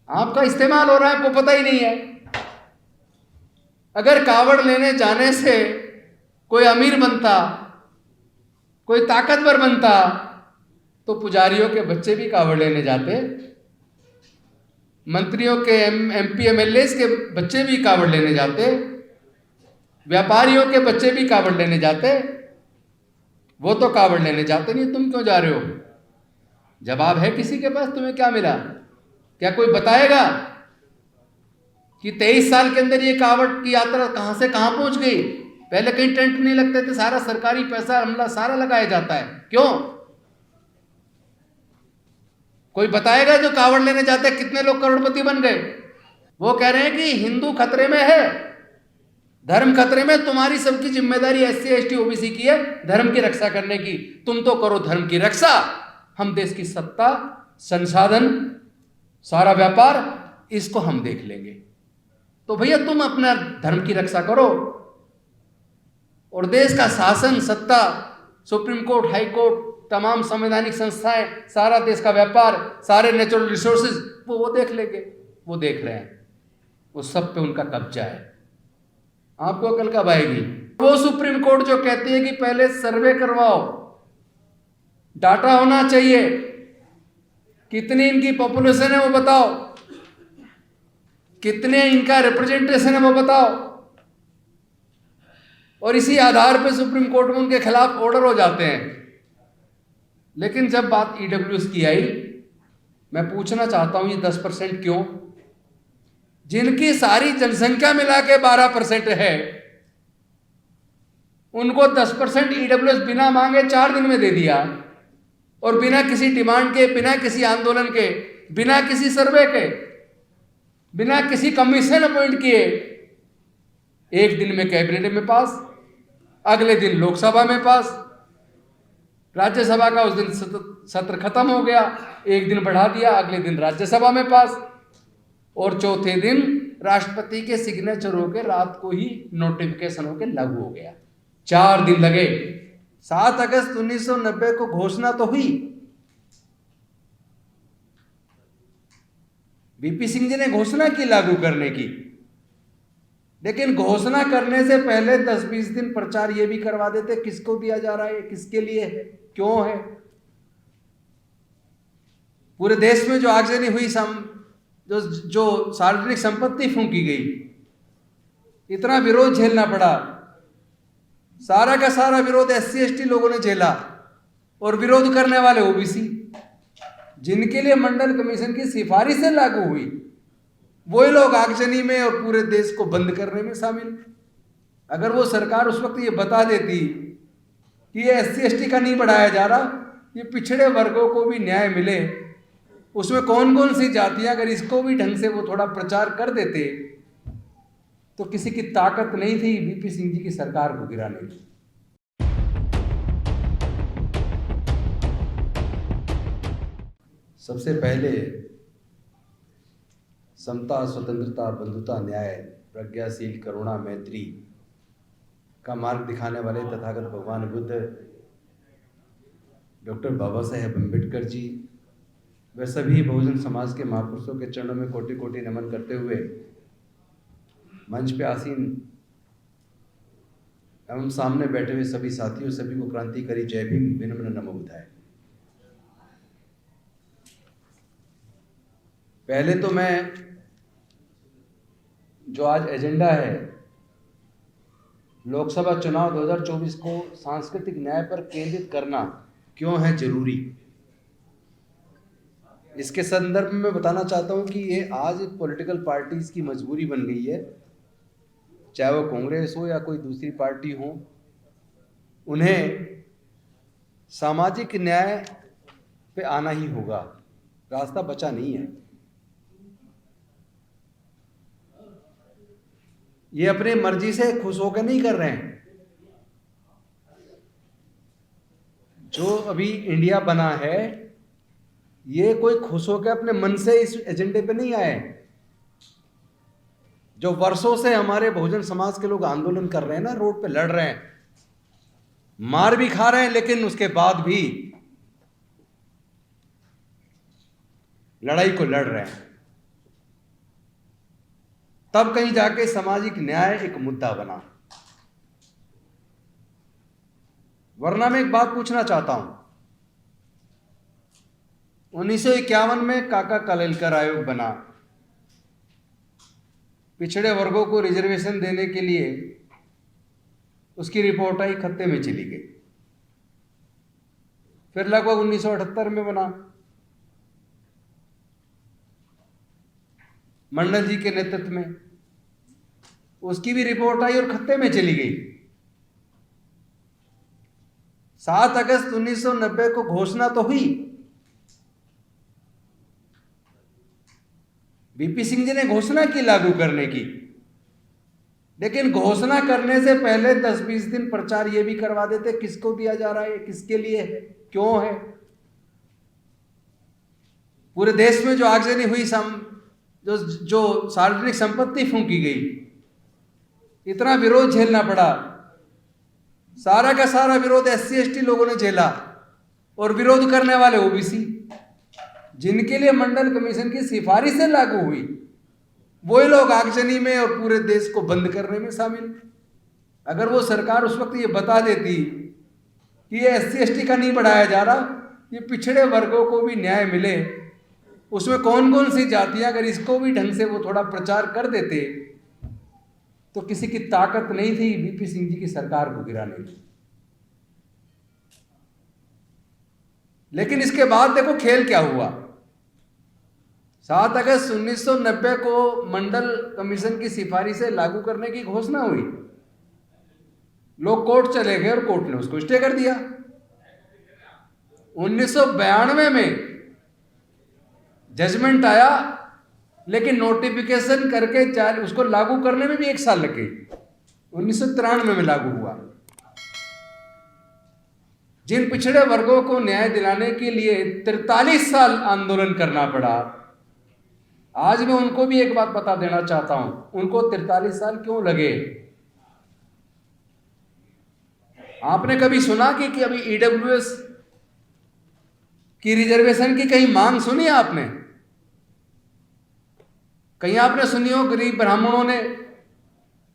आपका इस्तेमाल हो रहा है, आपको पता ही नहीं है। अगर कावड़ लेने जाने से कोई अमीर बनता, कोई ताकतवर बनता, तो पुजारियों के बच्चे भी कावड़ लेने जाते, मंत्रियों के एमपी एमएलए के बच्चे भी कावड़ लेने जाते, व्यापारियों के बच्चे भी कावड़ लेने जाते। वो तो कावड़ लेने जाते नहीं, तुम क्यों जा रहे हो? जवाब है किसी के पास? तुम्हें क्या मिला? क्या कोई बताएगा कि 23 साल के अंदर ये कावड़ की यात्रा कहां से कहां पहुंच गई? पहले कहीं टेंट नहीं लगते थे, सारा सरकारी पैसा हमला सारा लगाया जाता है, क्यों? कोई बताएगा जो कावड़ लेने जाते हैं कितने लोग करोड़पति बन गए? वो कह रहे हैं कि हिंदू खतरे में है, धर्म खतरे में, तुम्हारी सबकी जिम्मेदारी एससी एसटी ओबीसी की है धर्म की रक्षा करने की, तुम तो करो धर्म की रक्षा, हम देश की सत्ता, संसाधन, सारा व्यापार इसको हम देख लेंगे। तो भैया तुम अपना धर्म की रक्षा करो, और देश का शासन, सत्ता, सुप्रीम कोर्ट, हाई कोर्ट, तमाम संवैधानिक संस्थाएं, सारा देश का व्यापार, सारे नेचुरल रिसोर्सेज वो देख लेंगे। वो देख रहे हैं, वो सब पे उनका कब्जा है। आपको अकल कब आएगी? वो सुप्रीम कोर्ट जो कहती है कि पहले सर्वे करवाओ, डाटा होना चाहिए, कितनी इनकी पॉपुलेशन है वो बताओ, कितने इनका रिप्रेजेंटेशन है वो बताओ, और इसी आधार पे सुप्रीम कोर्ट में उनके खिलाफ ऑर्डर हो जाते हैं। लेकिन जब बात ईडब्ल्यूएस की आई, मैं पूछना चाहता हूं ये 10% क्यों? जिनकी सारी जनसंख्या मिला के 12% है, उनको 10% ईडब्ल्यूएस बिना मांगे 4 दिन में दे दिया, और बिना किसी डिमांड के, बिना किसी आंदोलन के, बिना किसी सर्वे के, बिना किसी कमीशन अपॉइंट किए, एक दिन में कैबिनेट में पास, अगले दिन लोकसभा में पास, राज्यसभा का उस दिन सत्र खत्म हो गया, एक दिन बढ़ा दिया, अगले दिन राज्यसभा में पास, और चौथे दिन राष्ट्रपति के सिग्नेचर होकर रात को ही नोटिफिकेशन होकर लागू हो गया। 4 दिन लगे। 7 अगस्त 1990 को घोषणा तो हुई, वीपी सिंह जी ने घोषणा की लागू करने की, लेकिन घोषणा करने से पहले 10-20 दिन प्रचार ये भी करवा देते किसको दिया जा रहा है, किसके लिए है, क्यों है। पूरे देश में जो आगजनी हुई, जो सार्वजनिक संपत्ति फूंकी गई, इतना विरोध झेलना पड़ा, सारा का सारा विरोध एससी एसटी लोगों ने झेला, और विरोध करने वाले ओबीसी, जिनके लिए मंडल कमीशन की सिफारिश से लागू हुई, वही लोग आगजनी में और पूरे देश को बंद करने में शामिल। अगर वो सरकार उस वक्त ये बता देती कि ये एससी एसटी का नहीं बढ़ाया जा रहा, ये पिछड़े वर्गों को भी न्याय मिले, उसमें कौन कौन सी जातियां, अगर इसको भी ढंग से वो थोड़ा प्रचार कर देते, तो किसी की ताकत नहीं थी वीपी सिंह जी की सरकार को गिराने की। सबसे पहले समता, स्वतंत्रता, बंधुता, न्याय, प्रज्ञाशील, करुणा, मैत्री का मार्ग दिखाने वाले तथागत भगवान बुद्ध, डॉक्टर बाबा साहेब अम्बेडकर जी, वे सभी बहुजन समाज के महापुरुषों के चरणों में कोटि कोटि नमन करते हुए मंच पे आसीन एवं सामने बैठे हुए सभी साथियों, सभी को क्रांतिकारी जय भीम, विनम्र नमो बुधाय। पहले तो मैं जो आज एजेंडा है, लोकसभा चुनाव 2024 को सांस्कृतिक न्याय पर केंद्रित करना क्यों है जरूरी, इसके संदर्भ में मैं बताना चाहता हूं कि ये आज पॉलिटिकल पार्टीज की मजबूरी बन गई है, चाहे वो कांग्रेस हो या कोई दूसरी पार्टी हो, उन्हें सामाजिक न्याय पे आना ही होगा, रास्ता बचा नहीं है। ये अपनी मर्जी से खुश होकर नहीं कर रहे हैं। जो अभी इंडिया बना है, ये कोई खुश होकर अपने मन से इस एजेंडे पे नहीं आए। जो वर्षों से हमारे बहुजन समाज के लोग आंदोलन कर रहे हैं ना, रोड पे लड़ रहे हैं, मार भी खा रहे हैं, लेकिन उसके बाद भी लड़ाई को लड़ रहे हैं। तब कहीं जाके सामाजिक न्याय एक मुद्दा बना। वरना मैं एक बात पूछना चाहता हूं, 1951 में काका कालेलकर आयोग बना, पिछड़े वर्गों को रिजर्वेशन देने के लिए उसकी रिपोर्ट आई, खत्ते में चली गई। फिर लगभग 1978 में बना, मंडल जी के नेतृत्व में, उसकी भी रिपोर्ट आई और खत्ते में चली गई। 7 अगस्त 1990 को घोषणा तो हुई, वीपी सिंह जी ने घोषणा की लागू करने की, लेकिन घोषणा करने से पहले 10-20 दिन प्रचार ये भी करवा देते किसको दिया जा रहा है, किसके लिए है, क्यों है। पूरे देश में जो आगजनी हुई, जो सार्वजनिक संपत्ति फूंकी गई, इतना विरोध झेलना पड़ा, सारा का सारा विरोध SC ST लोगों ने झेला, और विरोध करने वाले ओबीसी, जिनके लिए मंडल कमीशन की सिफारिश से लागू हुई, वही लोग आगजनी में और पूरे देश को बंद करने में शामिल। अगर वो सरकार उस वक्त ये बता देती कि ये SC ST का नहीं बढ़ाया जा रहा, ये पिछड़े वर्गों को भी न्याय मिले, उसमें कौन कौन सी जातियां, अगर इसको भी ढंग से वो थोड़ा प्रचार कर देते, तो किसी की ताकत नहीं थी वीपी सिंह जी की सरकार को गिराने की। लेकिन इसके बाद देखो खेल क्या हुआ। 7 अगस्त 1990 को मंडल कमीशन की सिफारिश से लागू करने की घोषणा हुई, लोग कोर्ट चले गए और कोर्ट ने उसको स्टे कर दिया। 1992 में जजमेंट आया, लेकिन नोटिफिकेशन करके उसको लागू करने में भी 1 साल लग गई। 1993 में लागू हुआ। जिन पिछड़े वर्गों को न्याय दिलाने के लिए 43 साल आंदोलन करना पड़ा, आज मैं उनको भी एक बात बता देना चाहता हूं, उनको 43 साल क्यों लगे। आपने कभी सुना कि अभी EWS की रिजर्वेशन की कहीं मांग सुनी आपने? कहीं आपने सुनी हो गरीब ब्राह्मणों ने,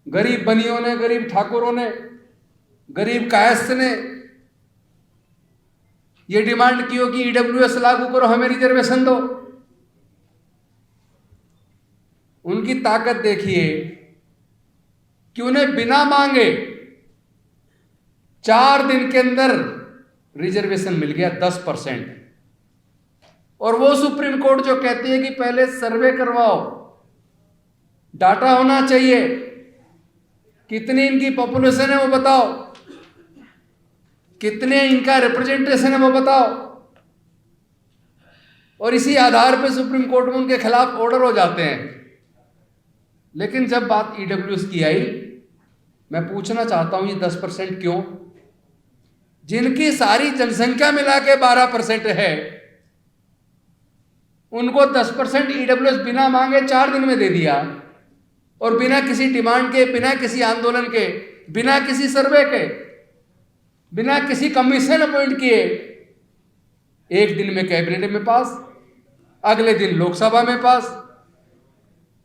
गरीब बनियों ने, गरीब ठाकुरों ने, गरीब कायस्थ ने ये डिमांड की हो कि EWS लागू करो, हमें रिजर्वेशन दो? उनकी ताकत देखिए कि उन्हें बिना मांगे 4 दिन के अंदर रिजर्वेशन मिल गया 10%। और वो सुप्रीम कोर्ट जो कहती है कि पहले सर्वे करवाओ, डाटा होना चाहिए, कितनी इनकी पॉपुलेशन है वो बताओ, कितने इनका रिप्रेजेंटेशन है वो बताओ, और इसी आधार पे सुप्रीम कोर्ट में उनके खिलाफ ऑर्डर हो जाते हैं। लेकिन जब बात EWS की आई, मैं पूछना चाहता हूं ये 10% क्यों? जिनकी सारी जनसंख्या मिला के 12% है, उनको 10% EWS बिना मांगे 4 दिन में दे दिया, और बिना किसी डिमांड के, बिना किसी आंदोलन के, बिना किसी सर्वे के, बिना किसी कमीशन अपॉइंट किए, 1 दिन में कैबिनेट में पास, अगले दिन लोकसभा में पास,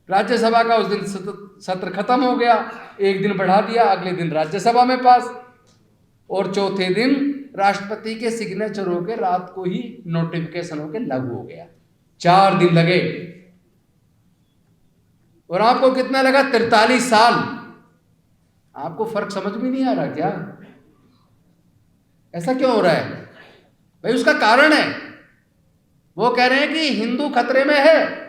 राज्यसभा का उस दिन सत्र खत्म हो गया, 1 दिन बढ़ा दिया, अगले दिन राज्यसभा में पास, और चौथे दिन राष्ट्रपति के सिग्नेचर होकर रात को ही नोटिफिकेशन होकर लागू हो गया। 4 दिन लगे। और आपको कितना लगा? 43 साल। आपको फर्क समझ में नहीं आ रहा क्या? ऐसा क्यों हो रहा है भाई? उसका कारण है, वो कह रहे हैं कि हिंदू खतरे में है,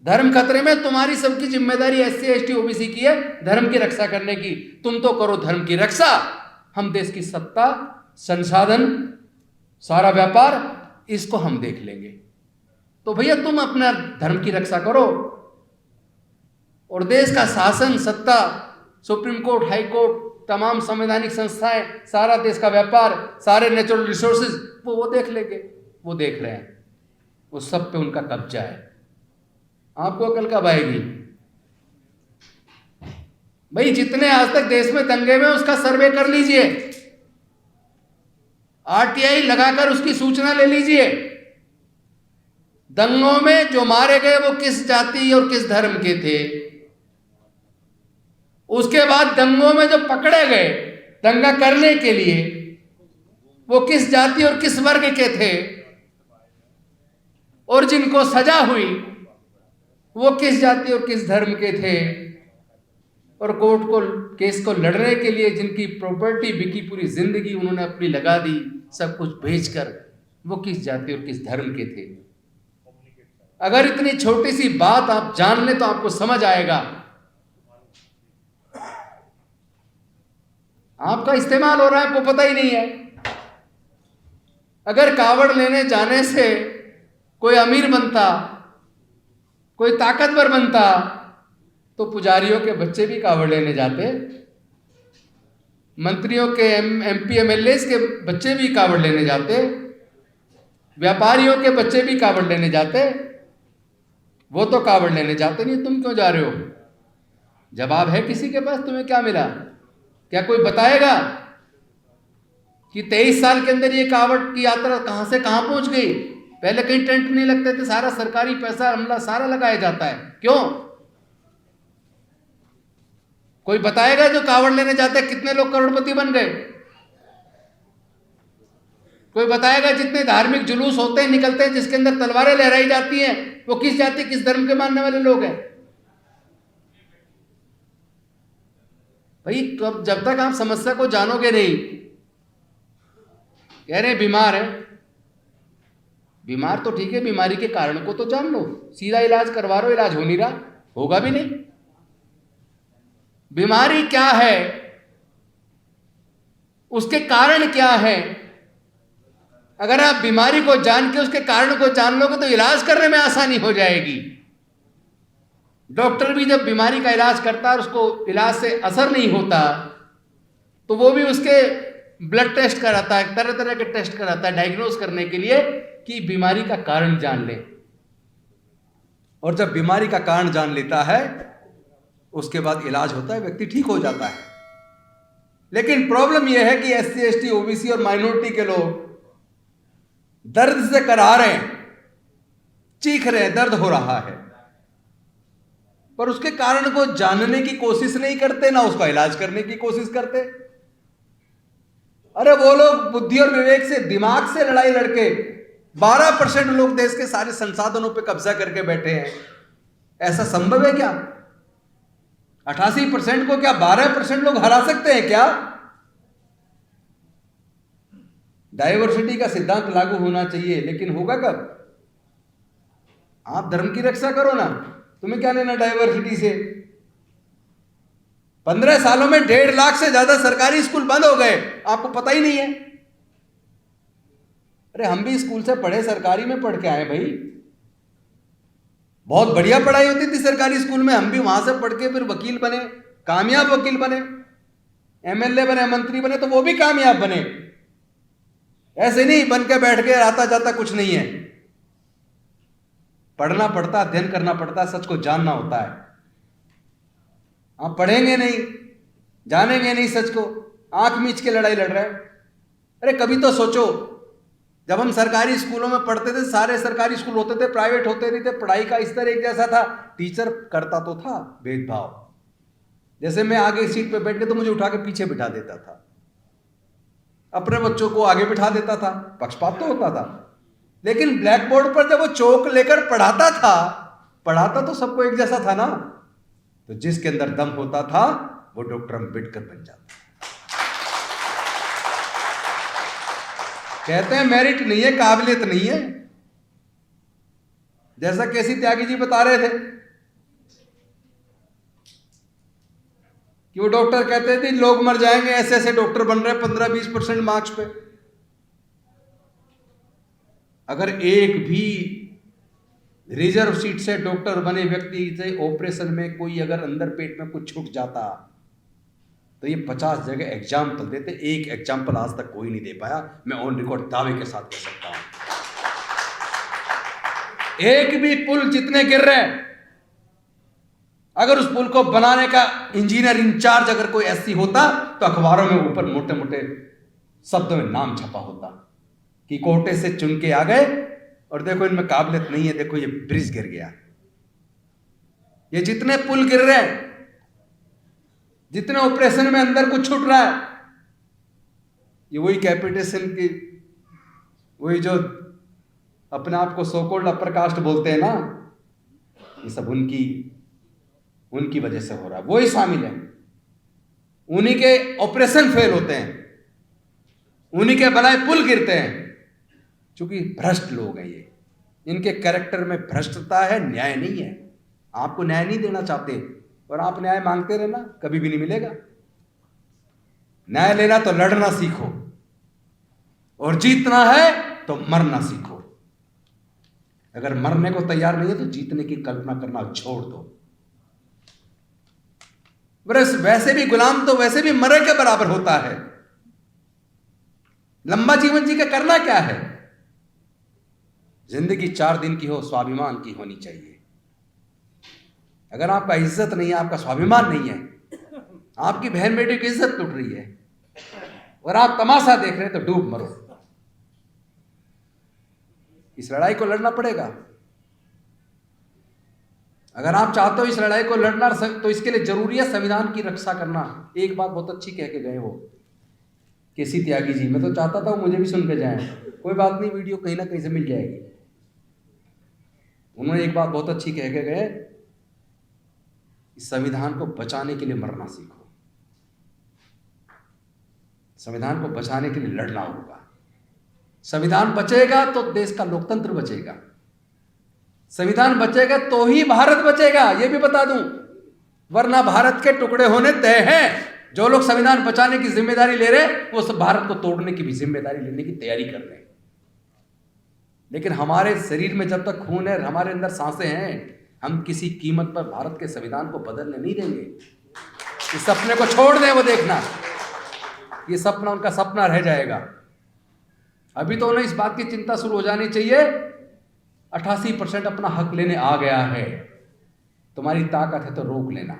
धर्म खतरे में, तुम्हारी सबकी जिम्मेदारी SC ST OBC की है धर्म की रक्षा करने की, तुम तो करो धर्म की रक्षा, हम देश की सत्ता, संसाधन, सारा व्यापार इसको हम देख लेंगे। तो भैया तुम अपना धर्म की रक्षा करो, और देश का शासन, सत्ता, सुप्रीम कोर्ट, हाई कोर्ट, तमाम संवैधानिक संस्थाएं, सारा देश का व्यापार, सारे नेचुरल रिसोर्सेज वो देख लेंगे। वो देख रहे हैं, वो सब पे उनका कब्जा है। आपको अकल कब आएगी भाई? जितने आज तक देश में दंगे में, उसका सर्वे कर लीजिए, RTI लगाकर उसकी सूचना ले लीजिए। दंगों में जो मारे गए वो किस जाति और किस धर्म के थे, उसके बाद दंगों में जो पकड़े गए दंगा करने के लिए, वो किस जाति और किस वर्ग के थे, और जिनको सजा हुई वो किस जाति और किस धर्म के थे, और कोर्ट को केस को लड़ने के लिए जिनकी प्रॉपर्टी बिकी, पूरी जिंदगी उन्होंने अपनी लगा दी सब कुछ बेचकर, वो किस जाति और किस धर्म के थे। अगर इतनी छोटी सी बात आप जान लें तो आपको समझ आएगा। आपका इस्तेमाल हो रहा है, आपको पता ही नहीं है। अगर कावड़ लेने जाने से कोई अमीर बनता, कोई ताकतवर बनता, तो पुजारियों के बच्चे भी कावड़ लेने जाते, मंत्रियों के एमपी एमएलए के बच्चे भी कावड़ लेने जाते, व्यापारियों के बच्चे भी कावड़ लेने जाते। वो तो कावड़ लेने जाते नहीं, तुम क्यों जा रहे हो? जवाब है किसी के पास? तुम्हें क्या मिला? क्या कोई बताएगा कि 23 साल के अंदर ये कावड़ की यात्रा कहां से कहां पहुंच गई? पहले कहीं टेंट नहीं लगते थे, सारा सरकारी पैसा अमला सारा लगाया जाता है। क्यों? कोई बताएगा जो कावड़ लेने जाते हैं कितने लोग करोड़पति बन गए? कोई बताएगा जितने धार्मिक जुलूस होते हैं, निकलते हैं, जिसके अंदर तलवारें लहराई जाती हैं, वो किस जाति किस धर्म के मानने वाले लोग हैं? भाई जब तक आप समस्या को जानोगे नहीं, कह रहे बीमार है, बीमार तो ठीक है, बीमारी के कारण को तो जान लो, सीधा इलाज करवा लो, इलाज हो नहीं रहा, होगा भी नहीं। बीमारी क्या है, उसके कारण क्या है, अगर आप बीमारी को जान के उसके कारण को जान लोगे तो इलाज करने में आसानी हो जाएगी। डॉक्टर भी जब बीमारी का इलाज करता है और उसको इलाज से असर नहीं होता तो वो भी उसके ब्लड टेस्ट कराता है, तरह तरह के टेस्ट कराता है डायग्नोज करने के लिए कि बीमारी का कारण जान ले। और जब बीमारी का कारण जान लेता है उसके बाद इलाज होता है, व्यक्ति ठीक हो जाता है। लेकिन प्रॉब्लम यह है कि एससी एसटी ओबीसी और माइनॉरिटी के लोग दर्द से करा रहे हैं, चीख रहे हैं, दर्द हो रहा है, पर उसके कारण को जानने की कोशिश नहीं करते, ना उसका इलाज करने की कोशिश करते। अरे वो लोग बुद्धि और विवेक से, दिमाग से लड़ाई लड़के 12% लोग देश के सारे संसाधनों पे कब्जा करके बैठे हैं। ऐसा संभव है क्या? 88% को क्या 12% लोग हरा सकते हैं क्या? डाइवर्सिटी का सिद्धांत लागू होना चाहिए, लेकिन होगा कब? आप धर्म की रक्षा करो ना, तुम्हें क्या लेना डाइवर्सिटी से? 15 सालों में 1.5 लाख से ज्यादा सरकारी स्कूल बंद हो गए, आपको पता ही नहीं है। अरे हम भी स्कूल से पढ़े, सरकारी में पढ़ के आए भाई, बहुत बढ़िया पढ़ाई होती थी सरकारी स्कूल में, हम भी वहां से पढ़ के फिर वकील बने, कामयाब वकील बने, एमएलए बने, मंत्री बने, तो वो भी कामयाब बने। ऐसे नहीं बन के बैठ के आता जाता कुछ नहीं है। पढ़ना पड़ता, अध्ययन करना पड़ता, सच को जानना होता है। आप पढ़ेंगे नहीं, जानेंगे नहीं सच को, आंख मीच के लड़ाई लड़ रहे हैं। अरे कभी तो सोचो, जब हम सरकारी स्कूलों में पढ़ते थे, सारे सरकारी स्कूल होते थे, प्राइवेट होते नहीं थे, पढ़ाई का स्तर एक जैसा था, टीचर करता तो था भेदभाव। जैसे मैं आगे सीट पे बैठ के तो मुझे उठा के पीछे बिठा देता था, अपने बच्चों को आगे बिठा देता था, पक्षपात तो होता था। लेकिन ब्लैक बोर्ड पर जब वो चौक लेकर पढ़ाता तो सबको एक जैसा था ना। तो जिसके अंदर दम होता था वो डॉक्टर अम्बेडकर बन जाता। कहते हैं मेरिट नहीं है, काबिलियत नहीं है। जैसा केसी त्यागी जी बता रहे थे कि वो डॉक्टर कहते थे लोग मर जाएंगे, ऐसे ऐसे डॉक्टर बन रहे हैं 15-20% मार्क्स पे। अगर एक भी रिजर्व सीट से डॉक्टर बने व्यक्ति से ऑपरेशन में कोई अगर अंदर पेट में कुछ छूट जाता तो ये 50 जगह एग्जाम्पल देते, एक एग्जाम्पल आज तक कोई नहीं दे पाया। मैं ऑन रिकॉर्ड दावे के साथ कह सकता हूं, एक भी पुल जितने गिर रहे हैं, अगर उस पुल को बनाने का इंजीनियर इंचार्ज अगर कोई ऐसी होता तो अखबारों में ऊपर मोटे मोटे शब्दों में नाम छपा होता कि कोटे से चुन के आ गए और देखो इनमें काबिलियत नहीं है, देखो ये ब्रिज गिर गया। ये जितने पुल गिर रहे हैं जितने ऑपरेशन में अंदर कुछ छूट रहा है, ये वही कैपिटेशन की, वही जो अपने आप को सोकोल्ड अपर कास्ट बोलते हैं ना, ये सब उनकी वजह से हो रहा है। वही शामिल है, उन्हीं के ऑपरेशन फेल होते हैं, उन्हीं के बनाए पुल गिरते हैं, क्योंकि भ्रष्ट लोग हैं ये। इनके कैरेक्टर में भ्रष्टता है, न्याय नहीं है। आपको न्याय नहीं देना चाहते और आप न्याय मांगते रहना, कभी भी नहीं मिलेगा। न्याय लेना तो लड़ना सीखो, और जीतना है तो मरना सीखो। अगर मरने को तैयार नहीं है तो जीतने की कल्पना करना छोड़ दो। वैसे भी गुलाम तो वैसे भी मरे के बराबर होता है। लंबा जीवन जी का करना क्या है? जिंदगी 4 दिन की हो, स्वाभिमान की होनी चाहिए। अगर आपका इज्जत नहीं है, आपका स्वाभिमान नहीं है, आपकी बहन बेटी की इज्जत टूट रही है और आप तमाशा देख रहे हैं, तो डूब मरो। इस लड़ाई को लड़ना पड़ेगा। अगर आप चाहते हो इस लड़ाई को लड़ना, तो इसके लिए जरूरी है संविधान की रक्षा करना। एक बात बहुत अच्छी कह के गए वो केसी त्यागी जी, मैं तो चाहता था मुझे भी सुन के जाएं, कोई बात नहीं, वीडियो कहीं ना कहीं से मिल जाएगी। उन्होंने एक बात बहुत अच्छी कह के गए, इस संविधान को बचाने के लिए मरना सीखो। संविधान को बचाने के लिए लड़ना होगा। संविधान बचेगा तो देश का लोकतंत्र बचेगा। संविधान बचेगा तो ही भारत बचेगा, यह भी बता दूं, वरना भारत के टुकड़े होने तय हैं। जो लोग संविधान बचाने की जिम्मेदारी ले रहे, वो सब भारत को तोड़ने की भी जिम्मेदारी लेने की तैयारी कर रहे हैं। लेकिन हमारे शरीर में जब तक खून है, हमारे अंदर सांसें हैं, हम किसी कीमत पर भारत के संविधान को बदलने नहीं देंगे। इस सपने को छोड़ दें, वो देखना, ये सपना उनका सपना रह जाएगा। अभी तो उन्हें इस बात की चिंता शुरू हो जानी चाहिए, 88% अपना हक लेने आ गया है, तुम्हारी ताकत है तो रोक लेना।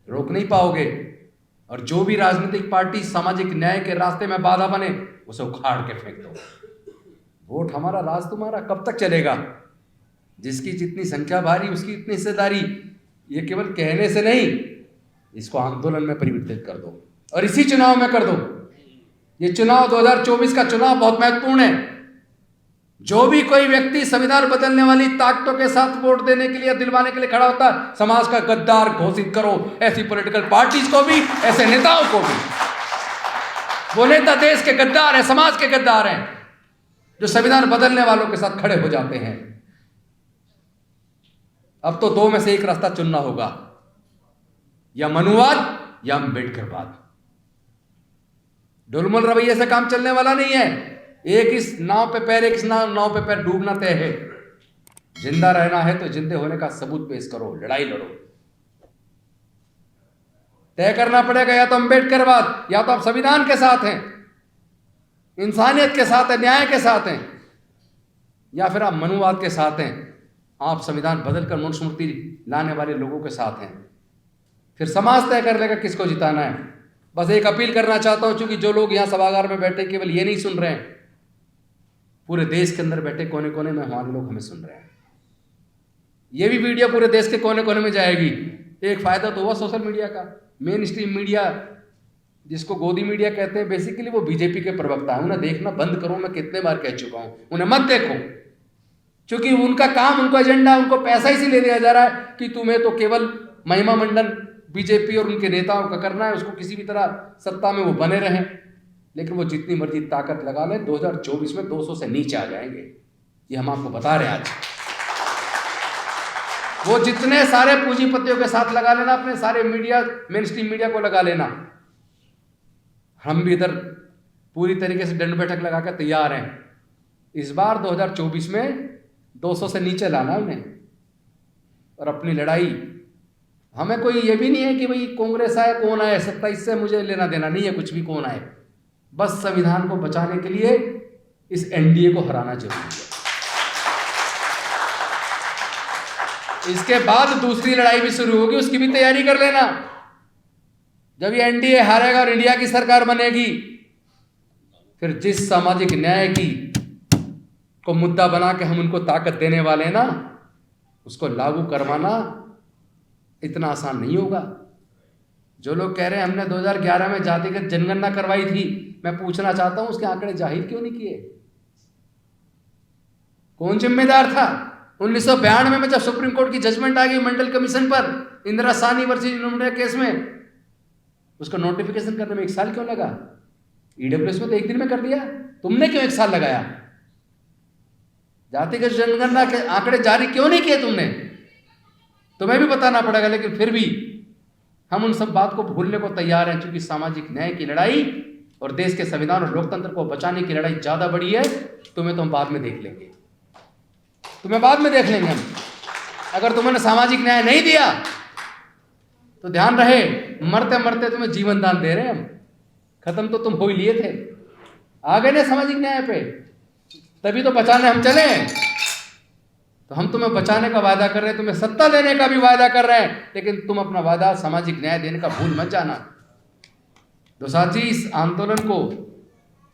रोक नहीं पाओगे, और जो भी राजनीतिक पार्टी सामाजिक न्याय के रास्ते में बाधा बने, उसे उखाड़ के फेंक दो। वोट हमारा, राज तुम्हारा, कब तक चलेगा? जिसकी जितनी संख्या भारी उसकी इतनी हिस्सेदारी। ये केवल कहने से नहीं, इसको आंदोलन में परिवर्तित कर दो, और इसी चुनाव में कर दो। ये चुनाव 2024 का चुनाव बहुत महत्वपूर्ण है। जो भी कोई व्यक्ति संविधान बदलने वाली ताकतों के साथ वोट देने के लिए, दिलवाने के लिए खड़ा होता है, समाज का गद्दार घोषित करो। ऐसी पॉलिटिकल पार्टीज को भी, ऐसे नेताओं को भी। वो नेता देश के गद्दार हैं, समाज के गद्दार हैं, जो संविधान बदलने वालों के साथ खड़े हो जाते हैं। अब तो 2 में से एक रास्ता चुनना होगा, या मनुवाद या अम्बेडकरवाद। डुलमुल रवैये से काम चलने वाला नहीं है। एक इस नाव पे पैर, एक इस नाव पे पैर, डूबना तय है। जिंदा रहना है तो जिंदे होने का सबूत पेश करो, लड़ाई लड़ो। तय करना पड़ेगा, या तो अम्बेडकरवाद, या तो आप संविधान के साथ हैं, इंसानियत के साथ हैं, न्याय के साथ हैं, या फिर आप मनुवाद के साथ हैं। आप संविधान बदलकर मनुस्मृति लाने वाले लोगों के साथ हैं। फिर समाज तय कर लेगा किसको जिताना है। बस एक अपील करना चाहता हूं, क्योंकि जो लोग यहां सभागार में बैठे केवल ये नहीं सुन रहे हैं, पूरे देश के अंदर बैठे कोने कोने में हमारे लोग हमें सुन रहे हैं। ये भी वीडियो पूरे देश के कोने कोने में जाएगी। एक फायदा तो हुआ सोशल मीडिया का। मेन स्ट्रीम मीडिया, जिसको गोदी मीडिया कहते हैं, बेसिकली वो बीजेपी के प्रवक्ता है। उन्हें देखना बंद करो, मैं कितने बार कह चुका हूं, उन्हें मत देखो, क्योंकि उनका काम, उनका एजेंडा, उनको पैसा इसीलिए दिया जा रहा है कि तुम्हें तो केवल महिमा मंडन बीजेपी और उनके नेताओं का करना है, उसको किसी भी तरह सत्ता में वो बने रहें। लेकिन वो जितनी मर्जी ताकत लगा लें, 2024 में 200 से नीचे आ जाएंगे, ये हम आपको बता रहे हैं आज। वो जितने सारे पूंजीपतियों के साथ लगा लेना, अपने सारे मीडिया, मेन स्ट्रीम मीडिया को लगा लेना। हम भी इधर पूरी तरीके से दंड बैठक लगा कर तैयार हैं। इस बार 2024 में 200 से नीचे लाना उन्हें, और अपनी लड़ाई। हमें कोई ये भी नहीं है कि भाई कांग्रेस आए, कौन आए, 27 से मुझे लेना देना नहीं है, कुछ भी कौन आए। बस संविधान को बचाने के लिए इस एनडीए को हराना जरूरी है। इसके बाद दूसरी लड़ाई भी शुरू होगी, उसकी भी तैयारी कर लेना। जब ये एनडीए हारेगा और इंडिया की सरकार बनेगी, फिर जिस सामाजिक न्याय की को मुद्दा बना के हम उनको ताकत देने वाले हैं ना, उसको लागू करवाना इतना आसान नहीं होगा। जो लोग कह रहे हैं हमने 2011 में जातिगत जनगणना करवाई थी, मैं पूछना चाहता हूं उसके आंकड़े जाहिर क्यों नहीं किए? कौन जिम्मेदार था? 1992 में जब सुप्रीम कोर्ट की जजमेंट आ गई मंडल कमीशन पर Indira Sahni versus university case में, उसका नोटिफिकेशन करने में 1 साल क्यों लगा? ईडब्ल्यूएस में तो 1 दिन में कर दिया, तुमने क्यों 1 साल लगाया? जातिगत जनगणना के आंकड़े जारी क्यों नहीं किए तुमने? तुम्हें भी बताना पड़ेगा, लेकिन फिर भी हम उन सब बात को भूलने को तैयार हैं, क्योंकि सामाजिक न्याय की लड़ाई और देश के संविधान और लोकतंत्र को बचाने की लड़ाई ज्यादा बड़ी है। तुम्हें तो हम बाद में देख लेंगे, तुम्हें बाद में देख लेंगे हम। अगर तुमने सामाजिक न्याय नहीं दिया तो ध्यान रहे, मरते मरते तुम्हें जीवन दान दे रहे हैं हम। खत्म तो तुम हो ही लिए थे, आ गए ना सामाजिक न्याय पे, तभी तो बचाने हम चले। तो हम तुम्हें बचाने का वादा कर रहे हैं, तुम्हें सत्ता देने का भी वादा कर रहे हैं, लेकिन तुम अपना वादा सामाजिक न्याय देने का भूल मत जाना। तो साथी, इस आंदोलन को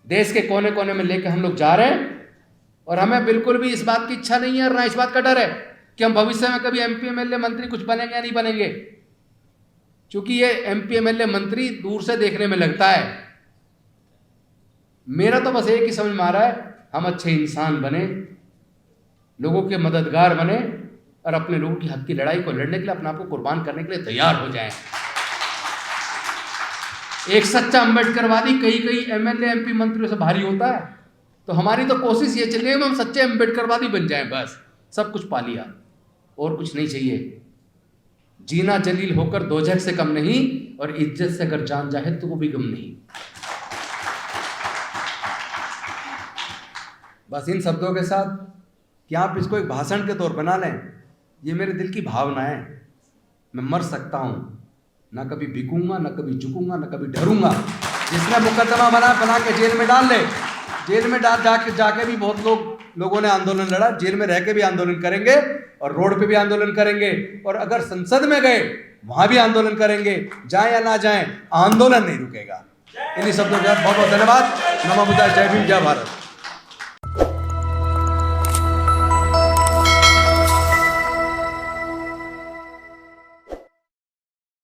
देश के कोने कोने में लेकर हम लोग जा रहे हैं, और हमें बिल्कुल भी इस बात की इच्छा नहीं है और ना इस बात का डर है कि हम भविष्य में कभी एमपी एमएलए मंत्री कुछ बनेंगे या नहीं बनेंगे, क्योंकि ये एमपी एमएलए मंत्री दूर से देखने में लगता है। मेरा तो बस एक ही समझ में आ रहा है, हम अच्छे इंसान बने, लोगों के मददगार बने और अपने लोगों की हक की लड़ाई को लड़ने के लिए अपने आप को कुर्बान करने के लिए तैयार हो जाएं। एक सच्चा अम्बेडकरवादी कई एमएलए एमपी मंत्रियों से भारी होता है, तो हमारी तो कोशिश ये चल रही है हम सच्चे अम्बेडकरवादी बन जाएं, बस सब कुछ पा लिया और कुछ नहीं चाहिए। जीना जलील होकर दोजख से कम नहीं, और इज्जत से अगर जान जाए तो वो भी गम नहीं। बस इन शब्दों के साथ कि आप इसको एक भाषण के तौर पर ना लें, ये मेरे दिल की भावना है। मैं मर सकता हूँ, ना कभी बिकूंगा, ना कभी झुकूंगा, ना कभी डरूंगा। जिसने मुकदमा बना के जेल में डाल ले, जेल में जाके भी बहुत लोगों ने आंदोलन लड़ा, जेल में रह के भी आंदोलन करेंगे और रोड पे भी आंदोलन करेंगे, और अगर संसद में गए वहां भी आंदोलन करेंगे। जाए या ना जाए, आंदोलन नहीं रुकेगा। इन्हीं शब्दों के साथ बहुत बहुत धन्यवाद। नमो बुद्धाय, जय भीम, जय भारत।